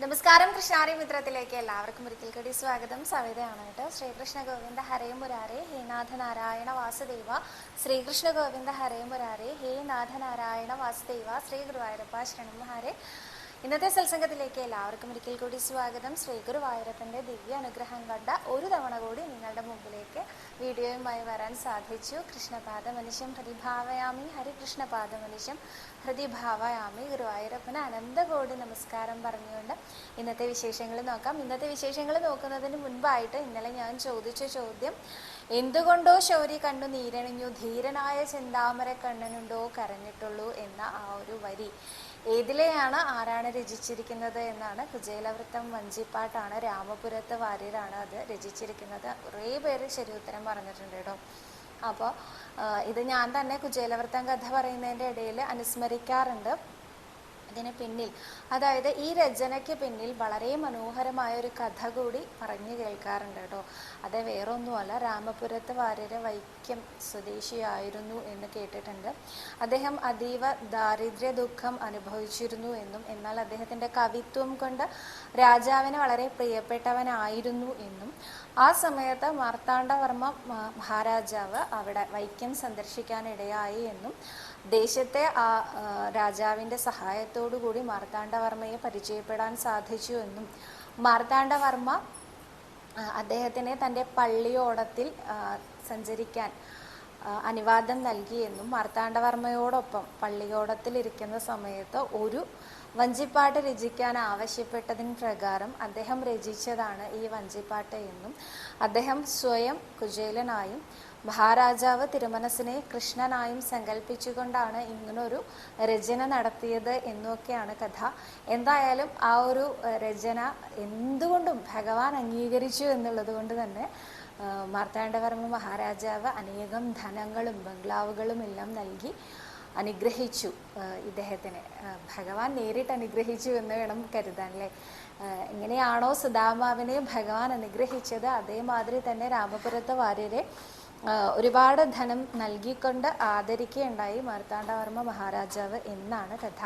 നമസ്കാരം. കൃഷ്ണാരി മിത്രത്തിലേക്ക് എല്ലാവർക്കും ഒരിക്കൽ കൂടി സ്വാഗതം. സവിതയാണ് കേട്ടോ. ശ്രീകൃഷ്ണ ഗോവിന്ദ ഹരേ മുരാരേ ഹേ നാഥ നാരായണ വാസുദേവ. ശ്രീകൃഷ്ണ ഗോവിന്ദ ഹരേ മുരാരേ ഹേ നാഥ നാരായണ വാസുദേവ. ശ്രീ ഗുരുവായൂരപ്പ ശരണം ഹരേ. ഇന്നത്തെ സത്സംഗത്തിലേക്ക് എല്ലാവർക്കും ഒരിക്കൽ കൂടി സ്വാഗതം. ശ്രീ ഗുരുവായൂരപ്പൻ്റെ ദിവ്യ അനുഗ്രഹം കണ്ട ഒരു തവണ കൂടി നിങ്ങളുടെ മുമ്പിലേക്ക് വീഡിയോയുമായി വരാൻ സാധിച്ചു. കൃഷ്ണപാദമനിശം ഹൃദിഭാവയാമി, ഹരികൃഷ്ണപാദമനിശം ഹൃദിഭാവയാമി. ഗുരുവായൂരപ്പന് അനന്തകോടി നമസ്കാരം പറഞ്ഞുകൊണ്ട് ഇന്നത്തെ വിശേഷങ്ങൾ നോക്കാം. ഇന്നത്തെ വിശേഷങ്ങൾ നോക്കുന്നതിന് മുൻപായിട്ട് ഇന്നലെ ഞാൻ ചോദിച്ച ചോദ്യം, എന്തുകൊണ്ടോ ശൗരി കണ്ണു നീരണിഞ്ഞു, ധീരനായ ചെന്താമര കണ്ണനുണ്ടോ കരഞ്ഞിട്ടുള്ളൂ എന്ന ആ ഒരു വരി ഏതിലെയാണ്, ആരാണ് രചിച്ചിരിക്കുന്നത് എന്നാണ്. കുചേലവൃത്തം വഞ്ചിപ്പാട്ടാണ്, രാമപുരത്ത് വാര്യരാണ് അത് രചിച്ചിരിക്കുന്നത്. കുറേ പേര് ശരി ഉത്തരം പറഞ്ഞിട്ടുണ്ട് കേട്ടോ. അപ്പോൾ ഇത് ഞാൻ തന്നെ കുചേലവൃത്തം കഥ പറയുന്നതിൻ്റെ ഇടയിൽ അനുസ്മരിക്കാറുണ്ട്. ഇതിന് പിന്നിൽ, അതായത് ഈ രചനയ്ക്ക് പിന്നിൽ വളരെ മനോഹരമായ ഒരു കഥ കൂടി പറഞ്ഞു കേൾക്കാറുണ്ട് കേട്ടോ. അത് വേറൊന്നുമല്ല, രാമപുരത്ത് വാര്യര് വൈക്കം സ്വദേശിയായിരുന്നു എന്ന് കേട്ടിട്ടുണ്ട്. അദ്ദേഹം അതീവ ദാരിദ്ര്യ ദുഃഖം അനുഭവിച്ചിരുന്നു എന്നും, എന്നാൽ അദ്ദേഹത്തിൻ്റെ കവിത്വം കൊണ്ട് രാജാവിന് വളരെ പ്രിയപ്പെട്ടവനായിരുന്നു എന്നും, ആ സമയത്ത് മാർത്താണ്ഡവർമ്മ മഹാരാജാവ് അവിടെ വൈക്കം സന്ദർശിക്കാനിടയായി എന്നും, ദേശത്തെ ആ രാജാവിൻ്റെ സഹായത്തോടു കൂടി മാർത്താണ്ഡവർമ്മയെ പരിചയപ്പെടാൻ സാധിച്ചു എന്നും, മാർത്താണ്ഡവർമ്മ അദ്ദേഹത്തിനെ തൻ്റെ പള്ളിയോടത്തിൽ സഞ്ചരിക്കാൻ അനുവാദം നൽകിയെന്നും, മാർത്താണ്ഡവർമ്മയോടൊപ്പം പള്ളിയോടത്തിൽ ഇരിക്കുന്ന സമയത്ത് ഒരു വഞ്ചിപ്പാട്ട് രചിക്കാൻ ആവശ്യപ്പെട്ടതിന് പ്രകാരം അദ്ദേഹം രചിച്ചതാണ് ഈ വഞ്ചിപ്പാട്ട് എന്നും, അദ്ദേഹം സ്വയം കുചേലനായും മഹാരാജാവ് തിരുമനസിനെ കൃഷ്ണനായും സങ്കല്പിച്ചുകൊണ്ടാണ് ഇങ്ങനൊരു രചന നടത്തിയത് എന്നൊക്കെയാണ് കഥ. എന്തായാലും ആ ഒരു രചന എന്തുകൊണ്ടും ഭഗവാൻ അംഗീകരിച്ചു എന്നുള്ളത് കൊണ്ട് തന്നെ മാർത്താണ്ഡവർമ്മ മഹാരാജാവ് അനേകം ധനങ്ങളും ബംഗ്ലാവുകളും എല്ലാം നൽകി അനുഗ്രഹിച്ചു ഇദ്ദേഹത്തിനെ. ഭഗവാൻ നേരിട്ട് അനുഗ്രഹിച്ചു എന്ന് വേണം കരുതാൻ അല്ലേ. എങ്ങനെയാണോ സുദാമാവിനെ ഭഗവാൻ അനുഗ്രഹിച്ചത്, അതേമാതിരി തന്നെ രാമപുരത്ത് വാര്യരെ ഒരുപാട് ധനം നൽകിക്കൊണ്ട് ആദരിക്കുകയുണ്ടായി മാർത്താണ്ഡവർമ്മ മഹാരാജാവ് എന്നാണ് കഥ.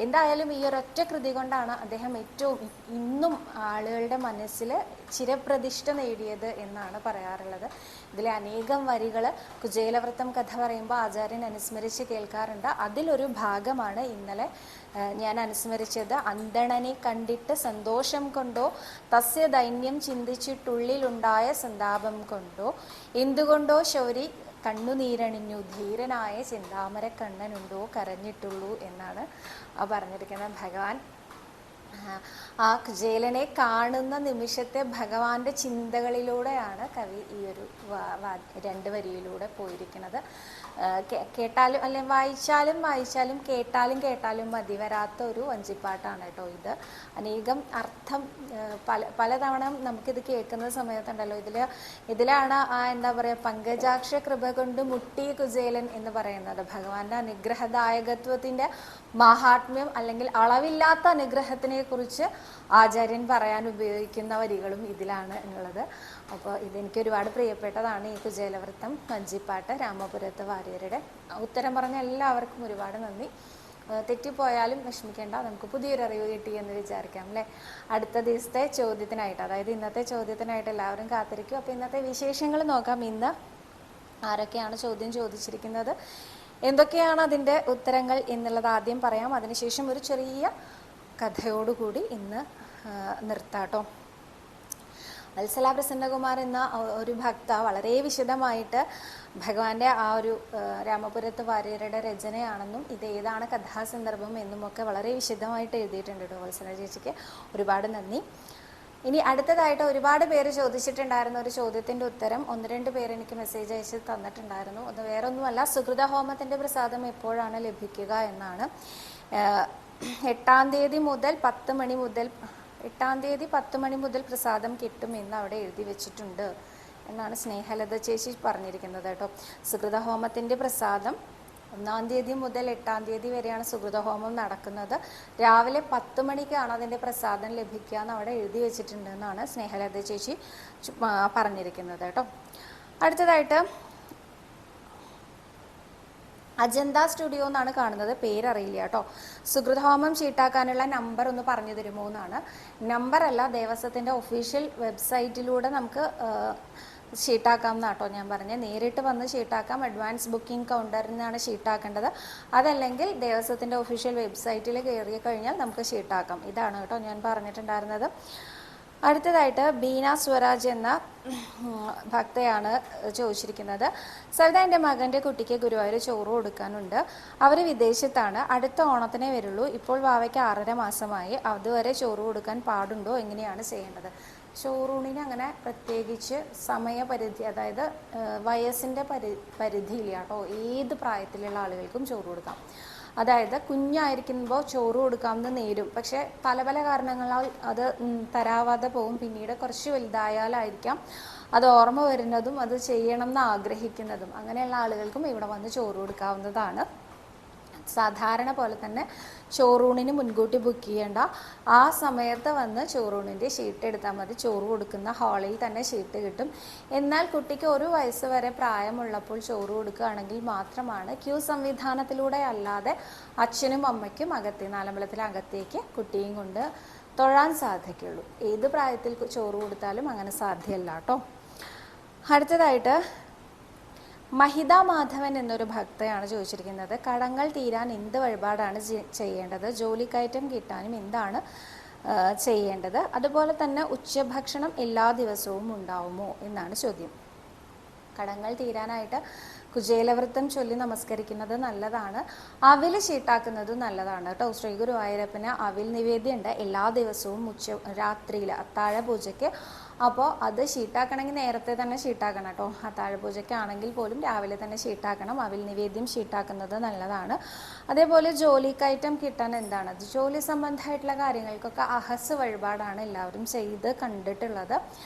എന്തായാലും ഈ ഒരൊറ്റ കൃതി കൊണ്ടാണ് അദ്ദേഹം ഏറ്റവും ഇന്നും ആളുകളുടെ മനസ്സിൽ ചിരപ്രതിഷ്ഠ നേടിയത് എന്നാണ് പറയാറുള്ളത്. ഇതിലെ അനേകം വരികൾ കുചേലവൃത്തം കഥ പറയുമ്പോൾ ആചാര്യൻ അനുസ്മരിച്ച് കേൾക്കാറുണ്ട്. അതിലൊരു ഭാഗമാണ് ഇന്നലെ ഞാൻ അനുസ്മരിച്ചത്. അന്തണനെ കണ്ടിട്ട് സന്തോഷം കൊണ്ടോ, തസ്യ ദൈന്യം ചിന്തിച്ചിട്ടുള്ളിലുണ്ടായ സന്താപം കൊണ്ടോ, എന്തുകൊണ്ടോ ശൗരി കണ്ണുനീരണിഞ്ഞു, ധീരനായ ചെന്താമര കണ്ണനുണ്ടോ കരഞ്ഞിട്ടുള്ളൂ എന്നാണ് പറഞ്ഞിരിക്കുന്നത്. ഭഗവാൻ ആ കുചേലനെ കാണുന്ന നിമിഷത്തെ ഭഗവാന്റെ ചിന്തകളിലൂടെയാണ് കവി ഈ ഒരു രണ്ട് വരിയിലൂടെ പോയിരിക്കുന്നത്. കേട്ടാലും അല്ലെ വായിച്ചാലും കേട്ടാലും മതി വരാത്ത ഒരു വഞ്ചിപ്പാട്ടാണ് കേട്ടോ ഇത്. അനേകം അർത്ഥം പലതവണ നമുക്കിത് കേൾക്കുന്ന സമയത്തുണ്ടല്ലോ, ഇതിലാണ് ആ എന്താ പറയുക, പങ്കജാക്ഷ കൃപ കൊണ്ട് മുട്ടി കുചേലൻ എന്ന് പറയുന്നത്. ഭഗവാന്റെ അനുഗ്രഹദായകത്വത്തിന്റെ മഹാത്മ്യം അല്ലെങ്കിൽ അളവില്ലാത്ത അനുഗ്രഹത്തിനെ കുറിച്ച് ആചാര്യൻ പറയാൻ ഉപയോഗിക്കുന്ന വരികളും ഇതിലാണ് എന്നുള്ളത്. അപ്പോൾ ഇതെനിക്ക് ഒരുപാട് പ്രിയപ്പെട്ടതാണ് ഈ കുചേലവൃത്തം വഞ്ചിപ്പാട്ട്, രാമപുരത്ത് വാര്യരുടെ. ഉത്തരം പറഞ്ഞ എല്ലാവർക്കും ഒരുപാട് നന്ദി. തെറ്റിപ്പോയാലും വിഷമിക്കേണ്ട, നമുക്ക് പുതിയൊരു അറിവ് കിട്ടി എന്ന് വിചാരിക്കാം അല്ലേ. അടുത്ത ദിവസത്തെ ചോദ്യത്തിനായിട്ട്, അതായത് ഇന്നത്തെ ചോദ്യത്തിനായിട്ട് എല്ലാവരും കാത്തിരിക്കും. അപ്പോൾ ഇന്നത്തെ വിശേഷങ്ങൾ നോക്കാം. ഇന്ന് ആരൊക്കെയാണ് ചോദ്യം ചോദിച്ചിരിക്കുന്നത്, എന്തൊക്കെയാണ് അതിൻ്റെ ഉത്തരങ്ങൾ എന്നുള്ളത് ആദ്യം പറയാം. അതിനുശേഷം ഒരു ചെറിയ കഥയോടുകൂടി ഇന്ന് നിർത്താട്ടോ. വത്സല പ്രസന്നകുമാർ എന്ന ഒരു ഭക്ത വളരെ വിശദമായിട്ട് ഭഗവാന്റെ ആ ഒരു രാമപുരത്ത് വാര്യരുടെ രചനയാണെന്നും ഇത് ഏതാണ് കഥാസന്ദർഭം എന്നുമൊക്കെ വളരെ വിശദമായിട്ട് എഴുതിയിട്ടുണ്ട് കേട്ടോ. വത്സല ചേച്ചിക്ക് ഒരുപാട് നന്ദി. ഇനി അടുത്തതായിട്ട് ഒരുപാട് പേര് ചോദിച്ചിട്ടുണ്ടായിരുന്ന ഒരു ചോദ്യത്തിൻ്റെ ഉത്തരം 1-2 പേര് എനിക്ക് മെസ്സേജ് അയച്ച് തന്നിട്ടുണ്ടായിരുന്നു. അത് വേറൊന്നുമല്ല, സുകൃത ഹോമത്തിൻ്റെ പ്രസാദം എപ്പോഴാണ് ലഭിക്കുക എന്നാണ്. 8-ാം തീയതി മുതൽ 10 മണി മുതൽ 8-ാം തീയതി 10 മണി മുതൽ പ്രസാദം കിട്ടുമെന്ന് അവിടെ എഴുതി വെച്ചിട്ടുണ്ട് എന്നാണ് സ്നേഹലത ചേച്ചി പറഞ്ഞിരിക്കുന്നത് കേട്ടോ. സുകൃതഹോമത്തിൻ്റെ പ്രസാദം 1-ാം തീയതി മുതൽ 8-ാം തീയതി വരെയാണ് സുകൃതഹോമം നടക്കുന്നത്. രാവിലെ 10 മണിക്കാണ് അതിൻ്റെ പ്രസാദം ലഭിക്കുക എന്ന് അവിടെ എഴുതി വെച്ചിട്ടുണ്ട് എന്നാണ് സ്നേഹലത ചേച്ചി പറഞ്ഞിരിക്കുന്നത് കേട്ടോ. അടുത്തതായിട്ട് അജന്ത സ്റ്റുഡിയോ എന്നാണ് കാണുന്നത്, പേരറിയില്ല കേട്ടോ. സുഹൃദ്ഹോമം ഷീട്ടാക്കാനുള്ള നമ്പർ ഒന്ന് പറഞ്ഞു തരുമോ എന്നാണ്. നമ്പറല്ല, ദേവസ്വത്തിൻ്റെ ഒഫീഷ്യൽ വെബ്സൈറ്റിലൂടെ നമുക്ക് ഷീട്ടാക്കാം എന്നാട്ടോ ഞാൻ പറഞ്ഞത്. നേരിട്ട് വന്ന് ഷീട്ടാക്കാം. അഡ്വാൻസ് ബുക്കിംഗ് കൗണ്ടറിൽ നിന്നാണ് ഷീട്ടാക്കേണ്ടത്. അതല്ലെങ്കിൽ ദേവസ്വത്തിൻ്റെ ഒഫീഷ്യൽ വെബ്സൈറ്റിൽ കയറി കഴിഞ്ഞാൽ നമുക്ക് ഷീട്ടാക്കാം. ഇതാണ് കേട്ടോ ഞാൻ പറഞ്ഞിട്ടുണ്ടായിരുന്നത്. അടുത്തതായിട്ട് ബീന സ്വരാജ് എന്ന ഭക്തയാണ് ചോദിച്ചിരിക്കുന്നത്. സവിത, എൻ്റെ മകൻ്റെ കുട്ടിക്ക് ഗുരുവായൂർ ചോറ് കൊടുക്കാനുണ്ട്. അവർ വിദേശത്താണ്. അടുത്ത ഓണത്തിനേ വരുള്ളൂ. ഇപ്പോൾ വാവയ്ക്ക് 6.5 മാസമായി. അതുവരെ ചോറ് കൊടുക്കാൻ പാടുണ്ടോ? എങ്ങനെയാണ് ചെയ്യേണ്ടത്? ചോറൂണിന് അങ്ങനെ പ്രത്യേകിച്ച് സമയപരിധി, അതായത് വയസ്സിൻ്റെ പരിധിയില്ല കേട്ടോ. ഏത് പ്രായത്തിലുള്ള ആളുകൾക്കും ചോറ് കൊടുക്കാം. അതായത് കുഞ്ഞായിരിക്കുമ്പോൾ ചോറ് കൊടുക്കാമെന്ന് നേരും, പക്ഷെ പല പല കാരണങ്ങളാൽ അത് തരാവാതെ പോകും. പിന്നീട് കുറച്ച് വലുതായാലായിരിക്കാം അത് ഓർമ്മ വരുന്നതും അത് ചെയ്യണം എന്ന് ആഗ്രഹിക്കുന്നതും. അങ്ങനെയുള്ള ആളുകൾക്കും ഇവിടെ വന്ന് ചോറ് കൊടുക്കാവുന്നതാണ്. സാധാരണ പോലെ തന്നെ ചോറൂണിന് മുൻകൂട്ടി ബുക്ക് ചെയ്യേണ്ട. ആ സമയത്ത് വന്ന് ചോറൂണിൻ്റെ ഷീട്ട് എടുത്താൽ മതി. ചോറ് കൊടുക്കുന്ന ഹാളിൽ തന്നെ ഷീട്ട് കിട്ടും. എന്നാൽ കുട്ടിക്ക് 1 വയസ്സ് വരെ പ്രായമുള്ളപ്പോൾ ചോറ് കൊടുക്കുകയാണെങ്കിൽ മാത്രമാണ് ക്യൂ സംവിധാനത്തിലൂടെ അല്ലാതെ അച്ഛനും അമ്മയ്ക്കും നാലമ്പലത്തിലെ അകത്തേക്ക് കുട്ടിയും കൊണ്ട് തൊഴാൻ സാധിക്കുള്ളൂ. ഏത് പ്രായത്തിൽ ചോറ് കൊടുത്താലും അങ്ങനെ സാധ്യമല്ല കേട്ടോ. അടുത്തതായിട്ട് മഹിത മാധവൻ എന്നൊരു ഭക്തയാണ് ചോദിച്ചിരിക്കുന്നത്. കടങ്ങൾ തീരാൻ എന്ത് വഴിപാടാണ് ചെയ്യേണ്ടത്? ജോലിക്കയറ്റം കിട്ടാനും എന്താണ് ചെയ്യേണ്ടത്? അതുപോലെ തന്നെ ഉച്ചഭക്ഷണം എല്ലാ ദിവസവും ഉണ്ടാവുമോ എന്നാണ് ചോദ്യം. കടങ്ങൾ തീരാനായിട്ട് കുചേലവൃത്തം ചൊല്ലി നമസ്കരിക്കുന്നത് നല്ലതാണ്. അവിൽ ഷീട്ടാക്കുന്നത് നല്ലതാണ് കേട്ടോ. ശ്രീ ഗുരുവായൂരപ്പന് അവിൽ നിവേദ്യമുണ്ട് എല്ലാ ദിവസവും രാത്രിയിൽ അത്താഴ പൂജയ്ക്ക്. അപ്പോൾ അത് ഷീട്ടാക്കണമെങ്കിൽ നേരത്തെ തന്നെ ഷീട്ടാക്കണം കേട്ടോ. അത്താഴ പൂജയ്ക്കാണെങ്കിൽ പോലും രാവിലെ തന്നെ ഷീട്ടാക്കണം. അവിൽ നിവേദ്യം ഷീട്ടാക്കുന്നത് നല്ലതാണ്. അതേപോലെ ജോലിക്കയറ്റം കിട്ടാൻ എന്താണ്? ജോലി സംബന്ധമായിട്ടുള്ള കാര്യങ്ങൾക്കൊക്കെ അഹസ് വഴിപാടാണ് എല്ലാവരും ചെയ്ത് കണ്ടിട്ടുള്ളത്.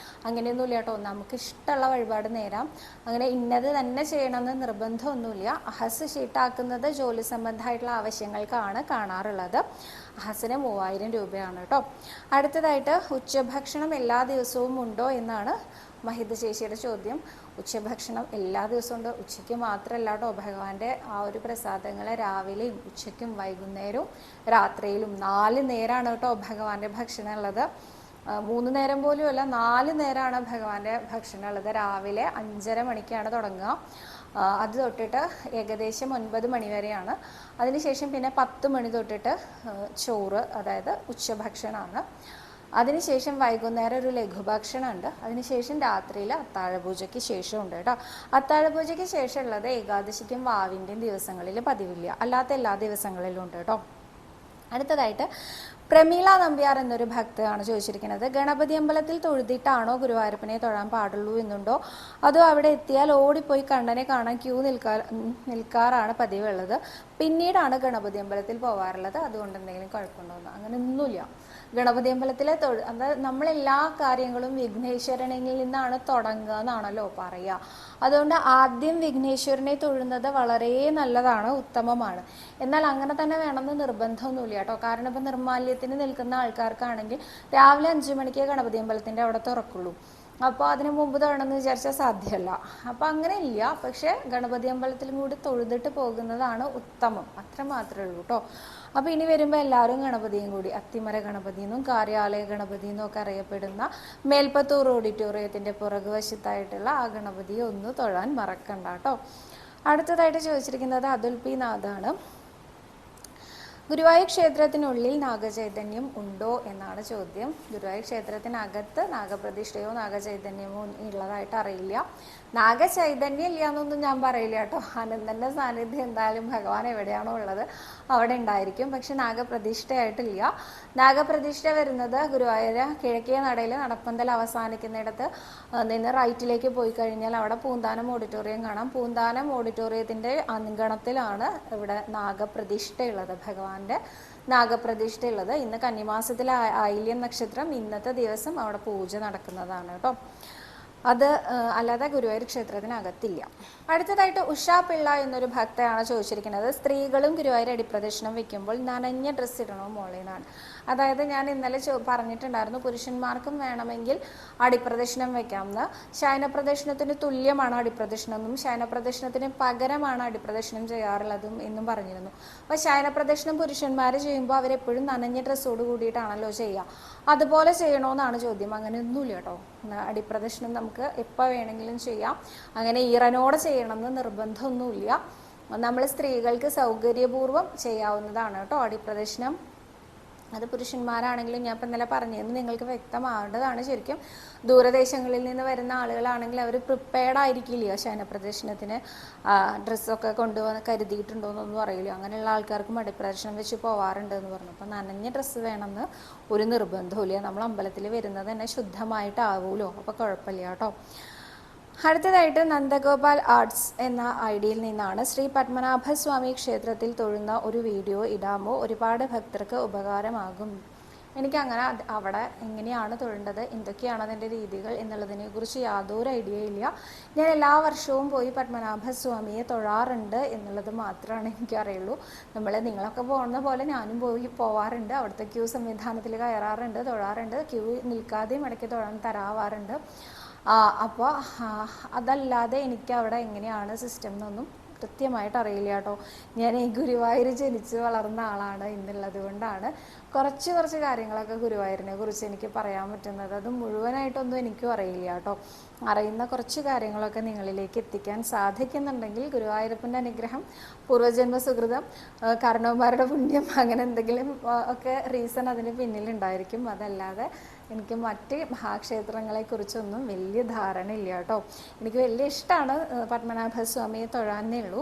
അങ്ങനെയൊന്നുമില്ല കേട്ടോ. നമുക്ക് ഇഷ്ടമുള്ള വഴിപാട് നേരാം. അങ്ങനെ ഇന്നത് തന്നെ ചെയ്യണമെന്ന് നിർബന്ധമൊന്നുമില്ല. അഹസ് ഷീട്ടാക്കുന്നത് ജോലി സംബന്ധമായിട്ടുള്ള ആവശ്യങ്ങൾക്കാണ് കാണാറുള്ളത്. അഹസിന് 3000 രൂപയാണ് കേട്ടോ. അടുത്തതായിട്ട് ഉച്ചഭക്ഷണം എല്ലാ ദിവസവും ഉണ്ടോ എന്നാണ് മഹിത ചേച്ചിയുടെ ചോദ്യം. ഉച്ചഭക്ഷണം എല്ലാ ദിവസവും ഉണ്ട്. ഉച്ചയ്ക്ക് മാത്രമല്ല കേട്ടോ. ഭഗവാന്റെ ആ ഒരു പ്രസാദങ്ങൾ രാവിലെയും ഉച്ചയ്ക്കും വൈകുന്നേരവും രാത്രിയിലും 4 നേരമാണ് കേട്ടോ ഭഗവാന്റെ ഭക്ഷണം ഉള്ളത്. 3 നേരം പോലും അല്ല, 4 നേരമാണ് ഭഗവാന്റെ ഭക്ഷണം ഉള്ളത്. രാവിലെ 5:30 മണിക്കാണ് തുടങ്ങുക. അത് തൊട്ടിട്ട് ഏകദേശം 9 മണി വരെയാണ്. അതിനുശേഷം പിന്നെ 10 മണി തൊട്ടിട്ട് ചോറ്, അതായത് ഉച്ചഭക്ഷണമാണ്. അതിനുശേഷം വൈകുന്നേരം ഒരു ലഘുഭക്ഷണമുണ്ട്. അതിനുശേഷം രാത്രിയിൽ അത്താഴപൂജയ്ക്ക് ശേഷം ഉണ്ട് കേട്ടോ. അത്താഴപൂജയ്ക്ക് ശേഷമുള്ളത് ഏകാദശിക്കും വാവിൻ്റെയും ദിവസങ്ങളിൽ പതിവില്ല, അല്ലാത്ത എല്ലാ ദിവസങ്ങളിലും ഉണ്ട് കേട്ടോ. അടുത്തതായിട്ട് പ്രമീള നമ്പ്യാർ എന്നൊരു ഭക്തയാണ് ചോദിച്ചിരിക്കുന്നത്. ഗണപതി അമ്പലത്തിൽ തൊഴുതിട്ടാണോ ഗുരുവായൂരപ്പനെ തൊഴാൻ പാടുള്ളൂ എന്നുണ്ടോ? അതോ അവിടെ എത്തിയാൽ ഓടിപ്പോയി കണ്ണനെ കാണാൻ ക്യൂ നിൽക്കാറാണ് പതിവുള്ളത്. പിന്നീടാണ് ഗണപതി അമ്പലത്തിൽ പോകാറുള്ളത്. അതുകൊണ്ട് എന്തെങ്കിലും കുഴപ്പമുണ്ടോ? അങ്ങനെ ഒന്നുമില്ല. ഗണപതി അമ്പലത്തിലെ അതായത് നമ്മളെല്ലാ കാര്യങ്ങളും വിഘ്നേശ്വരനിൽ നിന്നാണ് തുടങ്ങുക എന്നാണല്ലോ പറയുക. അതുകൊണ്ട് ആദ്യം വിഘ്നേശ്വരനെ തൊഴുന്നത് വളരെ നല്ലതാണ്, ഉത്തമമാണ്. എന്നാൽ അങ്ങനെ തന്നെ വേണമെന്ന് നിർബന്ധമൊന്നുമില്ല കേട്ടോ. കാരണം ഇപ്പം നിർമാല്യത്തിന് നിൽക്കുന്ന ആൾക്കാർക്കാണെങ്കിൽ രാവിലെ 5 മണിക്ക് ഗണപതി അമ്പലത്തിൻ്റെ അവിടെ തുറക്കുള്ളൂ. അപ്പോൾ അതിന് മുമ്പ് തൊഴണമെന്ന് വിചാരിച്ചാൽ സാധ്യമല്ല. അപ്പം അങ്ങനെ ഇല്ല. പക്ഷെ ഗണപതി അമ്പലത്തിലും കൂടി തൊഴുതിട്ട് പോകുന്നതാണ് ഉത്തമം. അത്ര മാത്രമേ ഉള്ളൂ കേട്ടോ. അപ്പോൾ ഇനി വരുമ്പോൾ എല്ലാവരും ഗണപതിയും കൂടി അത്തിമര ഗണപതി എന്നും കാര്യാലയ ഗണപതി എന്നും ഒക്കെ അറിയപ്പെടുന്ന മേൽപ്പത്തൂർ ഓഡിറ്റോറിയത്തിൻ്റെ പുറകുവശത്തായിട്ടുള്ള ആ ഗണപതിയെ ഒന്ന് തൊഴാൻ മറക്കണ്ട കേട്ടോ. അടുത്തതായിട്ട് ചോദിച്ചിരിക്കുന്നത് അതുൽ പി നാഥാണ്. ഗുരുവായൂർ ക്ഷേത്രത്തിനുള്ളിൽ നാഗചൈതന്യം ഉണ്ടോ എന്നാണ് ചോദ്യം. ഗുരുവായൂർ ക്ഷേത്രത്തിനകത്ത് നാഗപ്രതിഷ്ഠയോ നാഗചൈതന്യമോ ഉള്ളതായിട്ട് അറിയില്ല. നാഗചൈതന്യം ഇല്ല എന്നൊന്നും ഞാൻ പറയില്ല കേട്ടോ. അനന്തൻ്റെ സാന്നിധ്യം എന്തായാലും ഭഗവാൻ എവിടെയാണോ ഉള്ളത് അവിടെ ഉണ്ടായിരിക്കും. പക്ഷെ നാഗപ്രതിഷ്ഠയായിട്ടില്ല. നാഗപ്രതിഷ്ഠ വരുന്നത് ഗുരുവായൂർ കിഴക്കേ നടയിൽ നടപ്പന്തൽ അവസാനിക്കുന്നിടത്ത് നിന്ന് റൈറ്റിലേക്ക് പോയി കഴിഞ്ഞാൽ അവിടെ പൂന്താനം ഓഡിറ്റോറിയം കാണാം. പൂന്താനം ഓഡിറ്റോറിയത്തിൻ്റെ അങ്കണത്തിലാണ് ഇവിടെ നാഗപ്രതിഷ്ഠയുള്ളത്, ഭഗവാന്റെ നാഗപ്രതിഷ്ഠയുള്ളത്. ഇന്ന് കന്നിമാസത്തിലെ ആയില്യം നക്ഷത്രം ഇന്നത്തെ ദിവസം അവിടെ പൂജ നടക്കുന്നതാണ് കേട്ടോ. അത് അല്ലാതെ ഗുരുവായൂർ ക്ഷേത്രത്തിനകത്തില്ല. അടുത്തതായിട്ട് ഉഷാ പിള്ള എന്നൊരു ഭക്തയാണ് ചോദിച്ചിരിക്കുന്നത്. സ്ത്രീകളും ഗുരുവായൂർ അടിപ്രദക്ഷിണം വെക്കുമ്പോൾ നനഞ്ഞ ഡ്രസ്സ് ഇടണോ മോളേന്നാണ്. അതായത് ഞാൻ ഇന്നലെ പറഞ്ഞിട്ടുണ്ടായിരുന്നു പുരുഷന്മാർക്കും വേണമെങ്കിൽ അടിപ്രദക്ഷിണം വെക്കാമെന്ന്. ശയനപ്രദക്ഷിണത്തിന് തുല്യമാണ് അടിപ്രദക്ഷിണം എന്നും ശയനപ്രദക്ഷിണത്തിന് പകരമാണ് അടിപ്രദക്ഷിണം ചെയ്യാറുള്ളതും എന്നും പറഞ്ഞിരുന്നു. അപ്പോൾ ശയനപ്രദക്ഷിണം പുരുഷന്മാർ ചെയ്യുമ്പോൾ അവരെപ്പോഴും നനഞ്ഞ ഡ്രസ്സോട് കൂടിയിട്ടാണല്ലോ ചെയ്യുക. അതുപോലെ ചെയ്യണമെന്നാണ് ചോദ്യം. അങ്ങനെയൊന്നുമില്ല കേട്ടോ. അടിപ്രദക്ഷിണം നമുക്ക് എപ്പോൾ വേണമെങ്കിലും ചെയ്യാം. അങ്ങനെ ഈറനോടെ ചെയ്യണമെന്ന് നിർബന്ധമൊന്നുമില്ല. നമ്മൾ സ്ത്രീകൾക്ക് സൗകര്യപൂർവ്വം ചെയ്യാവുന്നതാണ് കേട്ടോ അടിപ്രദക്ഷിണം. അത് പുരുഷന്മാരാണെങ്കിലും ഞാൻ ഇപ്പം ഇന്നലെ പറഞ്ഞതെന്ന് നിങ്ങൾക്ക് വ്യക്തമാവേണ്ടതാണ്. ശരിക്കും ദൂരദേശങ്ങളിൽ നിന്ന് വരുന്ന ആളുകളാണെങ്കിൽ അവർ പ്രിപ്പയർഡ് ആയിരിക്കില്ല ശയനപ്രദക്ഷിണത്തിന്. ഡ്രസ്സൊക്കെ കൊണ്ടുവന്ന് കരുതിയിട്ടുണ്ടോ എന്നൊന്നും അറിയില്ല. അങ്ങനെയുള്ള ആൾക്കാർക്കും അടിപ്രദക്ഷിണം വെച്ച് പോവാറുണ്ട് എന്ന് പറഞ്ഞു. അപ്പം നനഞ്ഞ ഡ്രസ്സ് വേണമെന്ന് ഒരു നിർബന്ധമില്ല. നമ്മൾ അമ്പലത്തിൽ വരുന്നത് തന്നെ ശുദ്ധമായിട്ടാവുമല്ലോ, അപ്പോൾ കുഴപ്പമില്ല കേട്ടോ. അടുത്തതായിട്ട് നന്ദഗോപാൽ ആർട്സ് എന്ന ഐഡിയിൽ നിന്നാണ് ശ്രീ പത്മനാഭസ്വാമി ക്ഷേത്രത്തിൽ തൊഴുന്ന ഒരു വീഡിയോ ഇടാമോ? ഒരുപാട് ഭക്തർക്ക് ഉപകാരമാകും. എനിക്കങ്ങനെ അവിടെ എങ്ങനെയാണ് തൊഴേണ്ടത്, എന്തൊക്കെയാണ് അതിൻ്റെ രീതികൾ എന്നുള്ളതിനെ കുറിച്ച് യാതൊരു ഐഡിയ ഇല്ല. ഞാൻ എല്ലാ വർഷവും പോയി പത്മനാഭസ്വാമിയെ തൊഴാറുണ്ട് എന്നുള്ളത് മാത്രമാണ് എനിക്കറിയുള്ളൂ. നിങ്ങളൊക്കെ പോകുന്ന പോലെ ഞാനും പോവാറുണ്ട്. അവിടുത്തെ ക്യൂ സംവിധാനത്തിൽ കയറാറുണ്ട്, തൊഴാറുണ്ട്. ക്യൂ നിൽക്കാതെയും ഇടയ്ക്ക് തൊഴാൻ തരാവാറുണ്ട്. അപ്പോൾ അതല്ലാതെ എനിക്ക് അവിടെ എങ്ങനെയാണ് സിസ്റ്റം എന്നൊന്നും കൃത്യമായിട്ട് അറിയില്ല കേട്ടോ. ഞാൻ ഈ ഗുരുവായൂർ ജനിച്ച് വളർന്ന ആളാണ് എന്നുള്ളത് കൊണ്ടാണ് കുറച്ച് കാര്യങ്ങളൊക്കെ ഗുരുവായൂരിനെ കുറിച്ച് എനിക്ക് പറയാൻ പറ്റുന്നത്. അത് മുഴുവനായിട്ടൊന്നും എനിക്കും അറിയില്ല കേട്ടോ. അറിയുന്ന കുറച്ച് കാര്യങ്ങളൊക്കെ നിങ്ങളിലേക്ക് എത്തിക്കാൻ സാധിക്കുന്നുണ്ടെങ്കിൽ ഗുരുവായൂരപ്പൻ്റെ അനുഗ്രഹം, പൂർവ്വജന്മ സുകൃതം, കാരണവന്മാരുടെ പുണ്യം, അങ്ങനെ എന്തെങ്കിലും ഒക്കെ റീസൺ അതിന് പിന്നിലുണ്ടായിരിക്കും. അതല്ലാതെ എനിക്ക് മറ്റ് മഹാക്ഷേത്രങ്ങളെക്കുറിച്ചൊന്നും വലിയ ധാരണയില്ല കേട്ടോ. എനിക്ക് വലിയ ഇഷ്ടമാണ് പത്മനാഭസ്വാമിയെ തൊഴാനേ ഉള്ളൂ.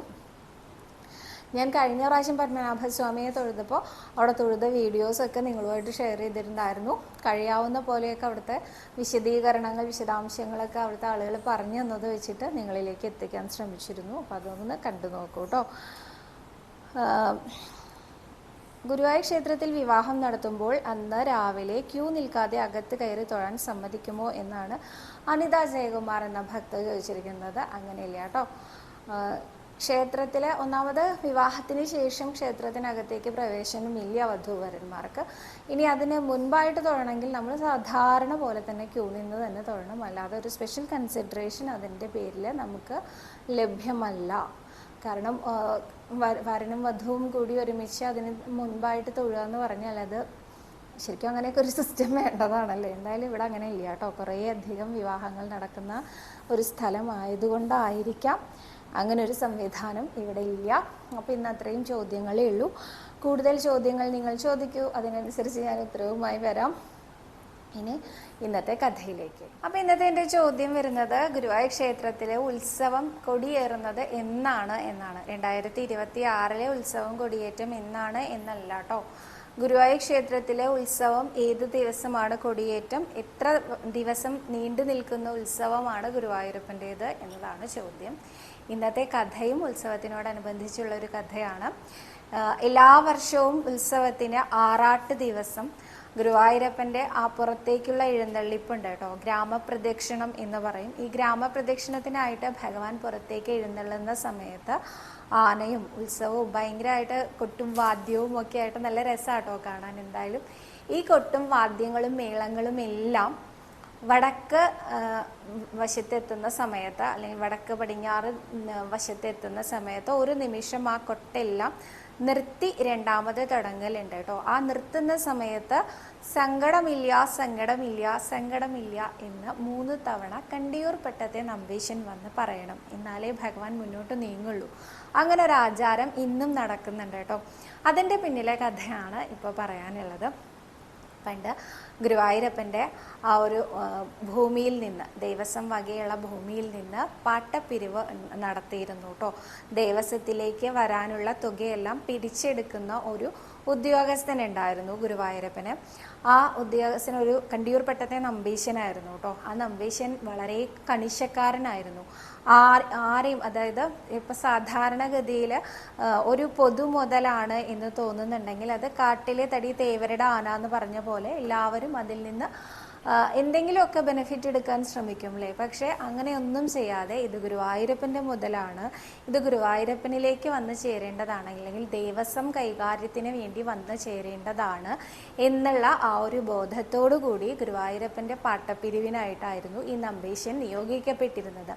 ഞാൻ കഴിഞ്ഞ പ്രാവശ്യം പത്മനാഭസ്വാമിയെ തൊഴുതപ്പോൾ അവിടെ തൊഴുത വീഡിയോസൊക്കെ നിങ്ങളുമായിട്ട് ഷെയർ ചെയ്തിട്ടുണ്ടായിരുന്നു. കഴിയാവുന്ന പോലെയൊക്കെ അവിടുത്തെ വിശദീകരണങ്ങൾ, വിശദാംശങ്ങളൊക്കെ അവിടുത്തെ ആളുകൾ പറഞ്ഞു തന്നത് വെച്ചിട്ട് നിങ്ങളിലേക്ക് എത്തിക്കാൻ ശ്രമിച്ചിരുന്നു. അപ്പോൾ അതൊന്ന് കണ്ടു നോക്കൂ കേട്ടോ. ഗുരുവായൂർ ക്ഷേത്രത്തിൽ വിവാഹം നടത്തുമ്പോൾ അന്ന് രാവിലെ ക്യൂ നിൽക്കാതെ അകത്ത് കയറി തൊഴാൻ സമ്മതിക്കുമോ എന്നാണ് അനിത ജയകുമാർ എന്ന ഭക്ത ചോദിച്ചിരിക്കുന്നത്. അങ്ങനെയില്ല കേട്ടോ. ക്ഷേത്രത്തിലെ ഒന്നാമത് വിവാഹത്തിന് ശേഷം ക്ഷേത്രത്തിനകത്തേക്ക് പ്രവേശനമില്ല വധൂവരന്മാർക്ക്. ഇനി അതിന് മുൻപായിട്ട് തൊഴണമെങ്കിൽ നമ്മൾ സാധാരണ പോലെ തന്നെ ക്യൂ നിന്ന് തന്നെ തൊഴണം. അല്ലാതെ ഒരു സ്പെഷ്യൽ കൺസിഡറേഷൻ അതിൻ്റെ പേരിൽ നമുക്ക് ലഭ്യമല്ല. കാരണം വരനും വധുവും കൂടി ഒരുമിച്ച് അതിന് മുൻപായിട്ട് തൊഴുക എന്ന് പറഞ്ഞാൽ അത് ശരിക്കും അങ്ങനെയൊക്കെ ഒരു സിസ്റ്റം വേണ്ടതാണല്ലേ. എന്തായാലും ഇവിടെ അങ്ങനെ ഇല്ല കേട്ടോ. കുറേ അധികം വിവാഹങ്ങൾ നടക്കുന്ന ഒരു സ്ഥലമായതുകൊണ്ടായിരിക്കാം അങ്ങനെ ഒരു സംവിധാനം ഇവിടെ ഇല്ല. അപ്പോൾ ഇന്ന് അത്രയും ചോദ്യങ്ങളേ ഉള്ളൂ. കൂടുതൽ ചോദ്യങ്ങൾ നിങ്ങൾ ചോദിക്കൂ, അതിനനുസരിച്ച് ഞാൻ ഉത്തരവുമായി വരാം. ഇനി ഇന്നത്തെ കഥയിലേക്ക്. അപ്പോൾ ഇന്നത്തെ എൻ്റെ ചോദ്യം വരുന്നത് ഗുരുവായൂർ ക്ഷേത്രത്തിലെ ഉത്സവം കൊടിയേറുന്നത് എന്നാണ് 2026 ഉത്സവം കൊടിയേറ്റം എന്നാണ് എന്നല്ല കേട്ടോ. ഗുരുവായൂർ ക്ഷേത്രത്തിലെ ഉത്സവം ഏത് ദിവസമാണ് കൊടിയേറ്റം, എത്ര ദിവസം നീണ്ടു നിൽക്കുന്ന ഉത്സവമാണ് ഗുരുവായൂരപ്പൻ്റേത് എന്നതാണ് ചോദ്യം. ഇന്നത്തെ കഥയും ഉത്സവത്തിനോടനുബന്ധിച്ചുള്ള ഒരു കഥയാണ്. എല്ലാ വർഷവും ഉത്സവത്തിന് ആറാട്ട് ദിവസം ഗുരുവായൂരപ്പൻ്റെ ആ പുറത്തേക്കുള്ള എഴുന്നള്ളിപ്പുണ്ട് കേട്ടോ. ഗ്രാമപ്രദക്ഷിണം എന്ന് പറയും. ഈ ഗ്രാമപ്രദക്ഷിണത്തിനായിട്ട് ഭഗവാൻ പുറത്തേക്ക് എഴുന്നള്ളുന്ന സമയത്ത് ആനയും ഉത്സവവും ഭയങ്കരമായിട്ട് കൊട്ടും വാദ്യവും ഒക്കെ ആയിട്ട് നല്ല രസമാട്ടോ കാണാൻ. എന്തായാലും ഈ കൊട്ടും വാദ്യങ്ങളും മേളങ്ങളും എല്ലാം വടക്ക് വശത്തെത്തുന്ന സമയത്ത്, അല്ലെങ്കിൽ വടക്ക് പടിഞ്ഞാറ് വശത്തെത്തുന്ന സമയത്ത് ഒരു നിമിഷം ആ കൊട്ടെല്ലാം നിർത്തി രണ്ടാമത് തുടങ്ങലുണ്ട് കേട്ടോ. ആ നിർത്തുന്ന സമയത്ത് സങ്കടമില്ല സങ്കടമില്ല സങ്കടമില്ല എന്ന് 3 തവണ കണ്ടിയൂർ പട്ടത്തെ നമ്പീശൻ വന്ന് പറയണം. എന്നാലേ ഭഗവാൻ മുന്നോട്ട് നീങ്ങുള്ളൂ. അങ്ങനെ ഒരു ആചാരം ഇന്നും നടക്കുന്നുണ്ട് കേട്ടോ. അതിൻ്റെ പിന്നിലെ കഥയാണ് ഇപ്പോൾ പറയാനുള്ളത്. പണ്ട് ഗുരുവായൂരപ്പൻ്റെ ആ ഒരു ഭൂമിയിൽ നിന്ന്, ദേവസ്വം വകയുള്ള ഭൂമിയിൽ നിന്ന് പാട്ടപ്പിരിവ് നടത്തിയിരുന്നു കേട്ടോ. ദേവസ്വത്തിലേക്ക് വരാനുള്ള തുകയെല്ലാം പിരിച്ചെടുക്കുന്ന ഒരു ഉദ്യോഗസ്ഥനുണ്ടായിരുന്നു ഗുരുവായൂരപ്പന്. ആ ഉദ്യോഗസ്ഥൻ ഒരു കണ്ടിയൂർ പട്ടത്തെ നമ്പീശനായിരുന്നു കേട്ടോ. ആ നമ്പീശൻ വളരെ കണിശക്കാരനായിരുന്നു. ആരെയും, അതായത് ഇപ്പം സാധാരണഗതിയിൽ ഒരു പൊതു മുതലാണ് എന്ന് തോന്നുന്നുണ്ടെങ്കിൽ അത് കാട്ടിലെ തടി തേവരുടെ ആന എന്ന് പറഞ്ഞ പോലെ എല്ലാവരും അതിൽ നിന്ന് എന്തെങ്കിലുമൊക്കെ ബെനിഫിറ്റ് എടുക്കാൻ ശ്രമിക്കും അല്ലേ. പക്ഷേ അങ്ങനെയൊന്നും ചെയ്യാതെ ഇത് ഗുരുവായൂരപ്പൻ്റെ മുതലാണ്, ഇത് ഗുരുവായൂരപ്പനിലേക്ക് വന്ന് ചേരേണ്ടതാണ്, അല്ലെങ്കിൽ ദേവസ്വം കൈകാര്യത്തിന് വേണ്ടി വന്ന് ചേരേണ്ടതാണ് എന്നുള്ള ആ ഒരു ബോധത്തോടു കൂടി ഗുരുവായൂരപ്പൻ്റെ പാട്ടപ്പിരിവിനായിട്ടായിരുന്നു ഈ നമ്പീശൻ നിയോഗിക്കപ്പെട്ടിരുന്നത്.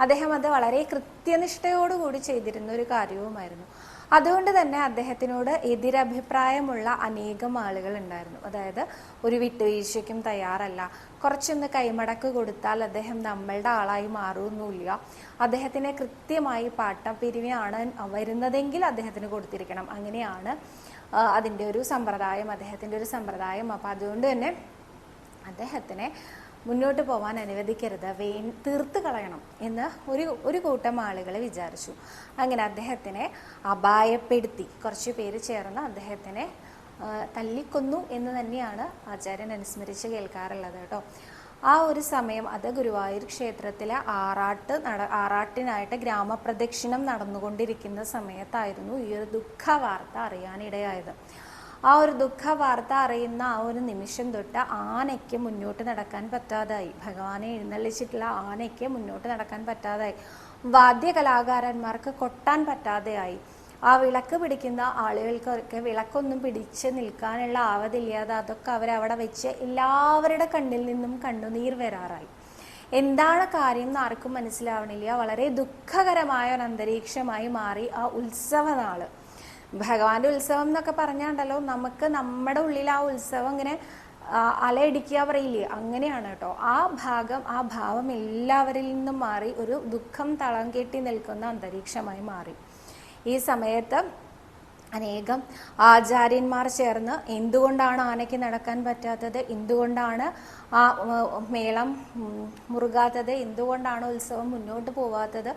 അദ്ദേഹം അത് വളരെ കൃത്യനിഷ്ഠയോടുകൂടി ചെയ്തിരുന്ന ഒരു കാര്യവുമായിരുന്നു. അതുകൊണ്ട് തന്നെ അദ്ദേഹത്തിനോട് എതിരഭിപ്രായമുള്ള അനേകം ആളുകൾ ഉണ്ടായിരുന്നു. അതായത് ഒരു വിട്ടുവീഴ്ചയ്ക്കും തയ്യാറല്ല, കുറച്ചൊന്ന് കൈമടക്ക് കൊടുത്താൽ അദ്ദേഹം നമ്മളുടെ ആളായി മാറുന്നില്ല, അദ്ദേഹത്തിന് കൃത്യമായി പാട്ടപ്പിരിവാണ് വരുന്നതെങ്കിൽ അദ്ദേഹത്തിന് കൊടുത്തിരിക്കണം, അങ്ങനെയാണ് അതിൻ്റെ ഒരു സമ്പ്രദായം, അദ്ദേഹത്തിൻ്റെ ഒരു സമ്പ്രദായം. അപ്പം അതുകൊണ്ട് തന്നെ അദ്ദേഹത്തിനെ മുന്നോട്ട് പോകാൻ അനുവദിക്കരുത്, തീർത്ത് കളയണം എന്ന് ഒരു കൂട്ടം ആളുകൾ വിചാരിച്ചു. അങ്ങനെ അദ്ദേഹത്തിനെ അപായപ്പെടുത്തി കുറച്ച് പേര് ചേർന്ന് അദ്ദേഹത്തിനെ തല്ലിക്കൊന്നു എന്ന് തന്നെയാണ് ആചാര്യൻ അനുസ്മരിച്ച് കേൾക്കാറുള്ളത് കേട്ടോ. ആ ഒരു സമയം അത് ഗുരുവായൂർ ക്ഷേത്രത്തിലെ ആറാട്ടിനായിട്ട് ഗ്രാമപ്രദക്ഷിണം നടന്നുകൊണ്ടിരിക്കുന്ന സമയത്തായിരുന്നു ഈ ഒരു ദുഃഖ വാർത്ത അറിയാനിടയായത്. ആ ഒരു ദുഃഖ വാർത്ത അറിയുന്ന ആ ഒരു നിമിഷം തൊട്ട് ആനയ്ക്ക് മുന്നോട്ട് നടക്കാൻ പറ്റാതായി, ഭഗവാനെ എഴുന്നള്ളിച്ചിട്ടുള്ള ആനയ്ക്ക് മുന്നോട്ട് നടക്കാൻ പറ്റാതായി, വാദ്യകലാകാരന്മാർക്ക് കൊട്ടാൻ പറ്റാതെയായി, ആ വിളക്ക് പിടിക്കുന്ന ആളുകൾക്കൊക്കെ വിളക്കൊന്നും പിടിച്ച് നിൽക്കാനുള്ള ആവതില്ലാതെ അതൊക്കെ അവരവിടെ വെച്ച് എല്ലാവരുടെ കണ്ണിൽ നിന്നും കണ്ണുനീർ വരാറായി. എന്താണ് കാര്യം എന്ന് ആർക്കും മനസ്സിലാവണില്ല. വളരെ ദുഃഖകരമായ ഒരു അന്തരീക്ഷമായി മാറി ആ ഉത്സവ നാള്. ഭഗവാന്റെ ഉത്സവം എന്നൊക്കെ പറഞ്ഞാണ്ടല്ലോ, നമുക്ക് നമ്മുടെ ഉള്ളിൽ ആ ഉത്സവം ഇങ്ങനെ അലയടിക്കുക പറയില്ലേ, അങ്ങനെയാണ് കേട്ടോ. ആ ഭാവം എല്ലാവരിൽ നിന്നും മാറി ഒരു ദുഃഖം തളം കെട്ടി നിൽക്കുന്ന അന്തരീക്ഷമായി മാറി. ഈ സമയത്ത് അനേകം ആചാര്യന്മാർ ചേർന്ന് എന്തുകൊണ്ടാണ് ആനയ്ക്ക് നടക്കാൻ പറ്റാത്തത്, എന്തുകൊണ്ടാണ് ആ മേളം മുറുകാത്തത്, എന്തുകൊണ്ടാണ് ഉത്സവം മുന്നോട്ട് പോവാത്തത്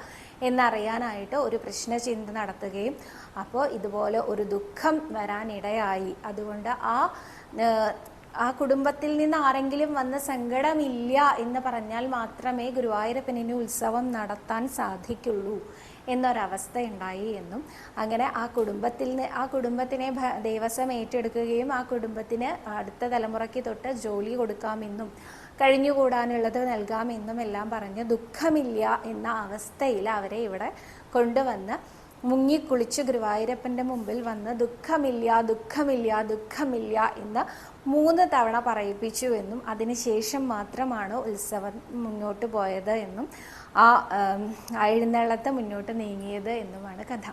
എന്നറിയാനായിട്ട് ഒരു പ്രശ്നചിന്ത നടത്തുകയും അപ്പോൾ ഇതുപോലെ ഒരു ദുഃഖം വരാനിടയായി. അതുകൊണ്ട് ആ കുടുംബത്തിൽ നിന്ന് ആരെങ്കിലും വന്ന് സങ്കടമില്ല എന്ന് പറഞ്ഞാൽ മാത്രമേ ഗുരുവായൂരപ്പനിന് ഉത്സവം നടത്താൻ സാധിക്കുള്ളൂ എന്നൊരവസ്ഥ ഉണ്ടായി എന്നും, അങ്ങനെ ആ കുടുംബത്തിനെ ദേവസ്വം ഏറ്റെടുക്കുകയും ആ കുടുംബത്തിന് അടുത്ത തലമുറയ്ക്ക് തൊട്ട് ജോലി കൊടുക്കാമെന്നും കഴിഞ്ഞുകൂടാനുള്ളത് നൽകാമെന്നും എല്ലാം പറഞ്ഞ് ദുഃഖമില്ല എന്ന അവസ്ഥയിൽ അവരെ ഇവിടെ കൊണ്ടുവന്ന് മുങ്ങിക്കുളിച്ച് ഗുരുവായൂരപ്പൻ്റെ മുമ്പിൽ വന്ന് ദുഃഖമില്ല ദുഃഖമില്ല ദുഃഖമില്ല എന്ന് 3 തവണ പറയിപ്പിച്ചു എന്നും അതിനുശേഷം മാത്രമാണ് ഉത്സവം മുന്നോട്ട് പോയത് എന്നും ആ എഴുന്നള്ളത്ത് മുന്നോട്ട് നീങ്ങിയത് എന്നുമാണ് കഥ.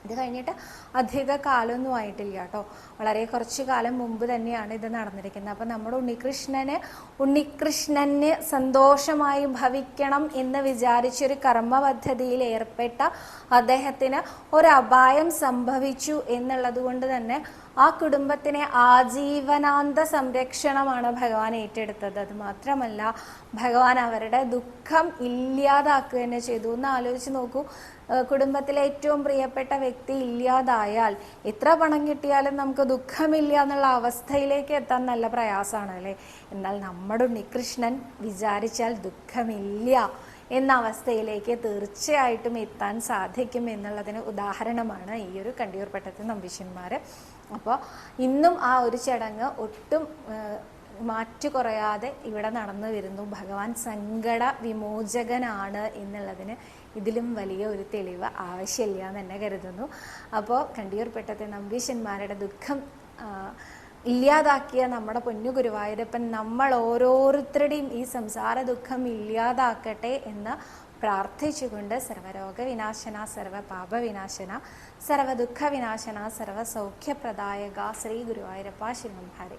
ഇത് കഴിഞ്ഞിട്ട് അധിക കാലമൊന്നും ആയിട്ടില്ല കേട്ടോ, വളരെ കുറച്ചു കാലം മുമ്പ് തന്നെയാണ് ഇത് നടന്നിരിക്കുന്നത്. അപ്പം നമ്മുടെ ഉണ്ണികൃഷ്ണന് സന്തോഷമായി ഭവിക്കണം എന്ന് വിചാരിച്ചൊരു കർമ്മ പദ്ധതിയിൽ ഏർപ്പെട്ട അദ്ദേഹത്തിന് ഒരു അപായം സംഭവിച്ചു എന്നുള്ളത് കൊണ്ട് തന്നെ ആ കുടുംബത്തിനെ ആജീവനാന്ത സംരക്ഷണമാണ് ഭഗവാൻ ഏറ്റെടുത്തത്. അത് മാത്രമല്ല, ഭഗവാൻ അവരുടെ ദുഃഖം ഇല്ലാതാക്കുക തന്നെ ചെയ്തു. ഒന്ന് ആലോചിച്ച് നോക്കൂ, കുടുംബത്തിലെ ഏറ്റവും പ്രിയപ്പെട്ട വ്യക്തി ഇല്ലാതായാൽ എത്ര പണം കിട്ടിയാലും നമുക്ക് ദുഃഖമില്ല എന്നുള്ള അവസ്ഥയിലേക്ക് എത്താൻ നല്ല പ്രയാസമാണ് അല്ലേ. എന്നാൽ നമ്മുടെ ഉണ്ണികൃഷ്ണൻ വിചാരിച്ചാൽ ദുഃഖമില്ല എന്ന അവസ്ഥയിലേക്ക് തീർച്ചയായിട്ടും എത്താൻ സാധിക്കും എന്നുള്ളതിന് ഉദാഹരണമാണ് ഈ ഒരു കണ്ടിയൂർപട്ടത്തെ നമ്പീശന്മാർ. അപ്പോൾ ഇന്നും ആ ഒരു ചടങ്ങ് ഒട്ടും മാറ്റു കുറയാതെ ഇവിടെ നടന്നു വരുന്നു. ഭഗവാൻ സങ്കട വിമോചകനാണ് എന്നുള്ളതിന് ഇതിലും വലിയ ഒരു തെളിവ് ആവശ്യമില്ല എന്ന് തന്നെ കരുതുന്നു. അപ്പോൾ കണ്ടിയൂർപട്ടത്തെ നമ്പീശന്മാരുടെ ദുഃഖം ഇല്ലാതാക്കിയ നമ്മുടെ പൊന്നു ഗുരുവായൂരപ്പൻ നമ്മൾ ഓരോരുത്തരുടെയും ഈ സംസാര ദുഃഖം ഇല്ലാതാക്കട്ടെ എന്ന് പ്രാർത്ഥിച്ചുകൊണ്ട് സർവരോഗവിനാശന സർവപാപവിനാശന സർവദുഃഖവിനാശന സർവസൗഖ്യപ്രദായക ശ്രീ ഗുരുവായൂരപ്പ ശിവം ഹരേ.